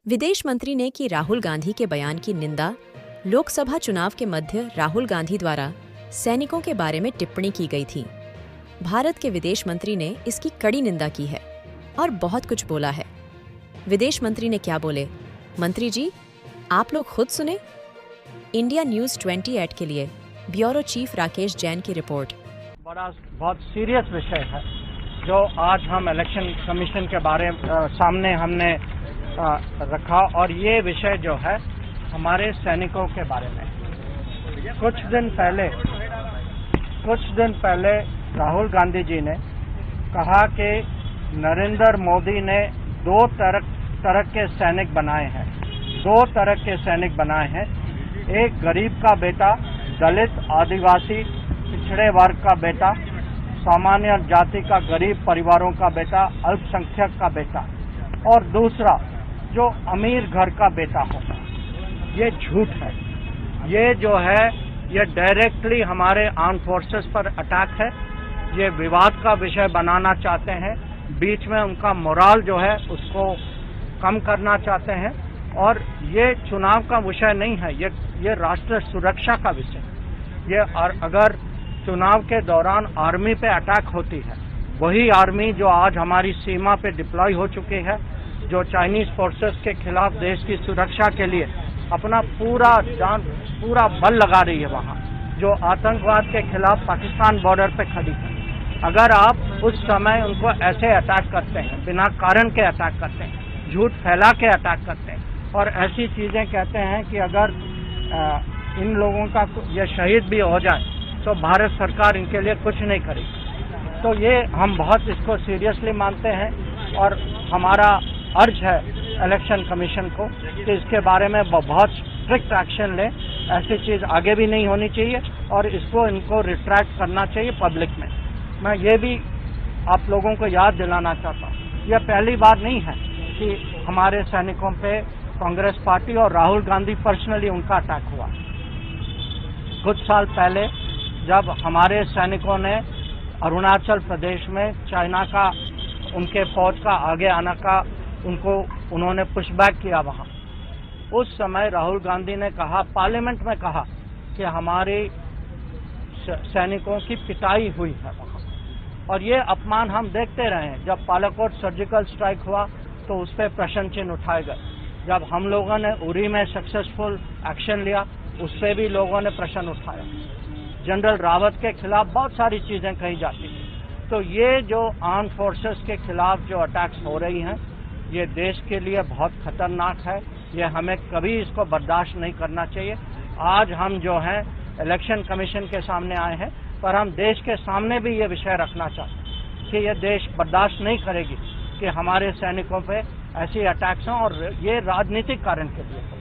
विदेश मंत्री ने की राहुल गांधी के बयान की निंदा। लोकसभा चुनाव के मध्य राहुल गांधी द्वारा सैनिकों के बारे में टिप्पणी की गई थी। भारत के विदेश मंत्री ने इसकी कड़ी निंदा की है और बहुत कुछ बोला है। विदेश मंत्री ने क्या बोले, मंत्री जी आप लोग खुद सुने। इंडिया न्यूज 28 के लिए ब्यूरो चीफ राकेश जैन की रिपोर्ट। बहुत सीरियस विषय है जो आज हम इलेक्शन कमीशन के सामने हमने रखा, और ये विषय जो है हमारे सैनिकों के बारे में। कुछ दिन पहले राहुल गांधी जी ने कहा कि नरेंद्र मोदी ने दो तरह के सैनिक बनाए हैं। एक गरीब का बेटा, दलित, आदिवासी, पिछड़े वर्ग का बेटा, सामान्य जाति का गरीब परिवारों का बेटा, अल्पसंख्यक का बेटा, और दूसरा जो अमीर घर का बेटा होगा। ये झूठ है। ये जो है ये डायरेक्टली हमारे आर्म फोर्सेस पर अटैक है। ये विवाद का विषय बनाना चाहते हैं, बीच में उनका मोराल जो है उसको कम करना चाहते हैं, और ये चुनाव का विषय नहीं है, ये राष्ट्र सुरक्षा का विषय। ये अगर चुनाव के दौरान आर्मी पे अटैक होती है, वही आर्मी जो आज हमारी सीमा पे डिप्लॉय हो चुकी है, जो चाइनीज फोर्सेस के खिलाफ देश की सुरक्षा के लिए अपना पूरा बल लगा रही है वहाँ, जो आतंकवाद के खिलाफ पाकिस्तान बॉर्डर पे खड़ी है। अगर आप उस समय उनको ऐसे अटैक करते हैं, बिना कारण के अटैक करते हैं, झूठ फैला के अटैक करते हैं, और ऐसी चीजें कहते हैं कि अगर इन लोगों का ये शहीद भी हो जाए तो भारत सरकार इनके लिए कुछ नहीं करेगी। तो ये हम बहुत इसको सीरियसली मानते हैं, और हमारा अर्ज है इलेक्शन कमीशन को कि इसके बारे में बहुत स्ट्रिक्ट एक्शन लें। ऐसी चीज आगे भी नहीं होनी चाहिए, और इनको रिट्रैक्ट करना चाहिए पब्लिक में। मैं ये भी आप लोगों को याद दिलाना चाहता हूँ, यह पहली बार नहीं है कि हमारे सैनिकों पे कांग्रेस पार्टी और राहुल गांधी पर्सनली उनका अटैक हुआ। कुछ साल पहले जब हमारे सैनिकों ने अरुणाचल प्रदेश में चाइना का, उनके फौज का आगे आने का उन्होंने पुशबैक किया वहां, उस समय राहुल गांधी ने कहा, पार्लियामेंट में कहा कि हमारे सैनिकों की पिटाई हुई है वहां। और ये अपमान हम देखते रहे हैं। जब पालाकोट सर्जिकल स्ट्राइक हुआ तो उस पर प्रश्न चिन्ह उठाए गए। जब हम लोगों ने उरी में सक्सेसफुल एक्शन लिया, उस पर भी लोगों ने प्रश्न उठाया। जनरल रावत के खिलाफ बहुत सारी चीजें कही जाती हैं। तो ये जो आर्म फोर्सेस के खिलाफ जो अटैक्स हो रही हैं, ये देश के लिए बहुत खतरनाक है। ये हमें कभी इसको बर्दाश्त नहीं करना चाहिए। आज हम जो हैं इलेक्शन कमीशन के सामने आए हैं, पर हम देश के सामने भी ये विषय रखना चाहते हैं कि ये देश बर्दाश्त नहीं करेगी कि हमारे सैनिकों पे ऐसी अटैक्स हों, और ये राजनीतिक कारण के लिए हो।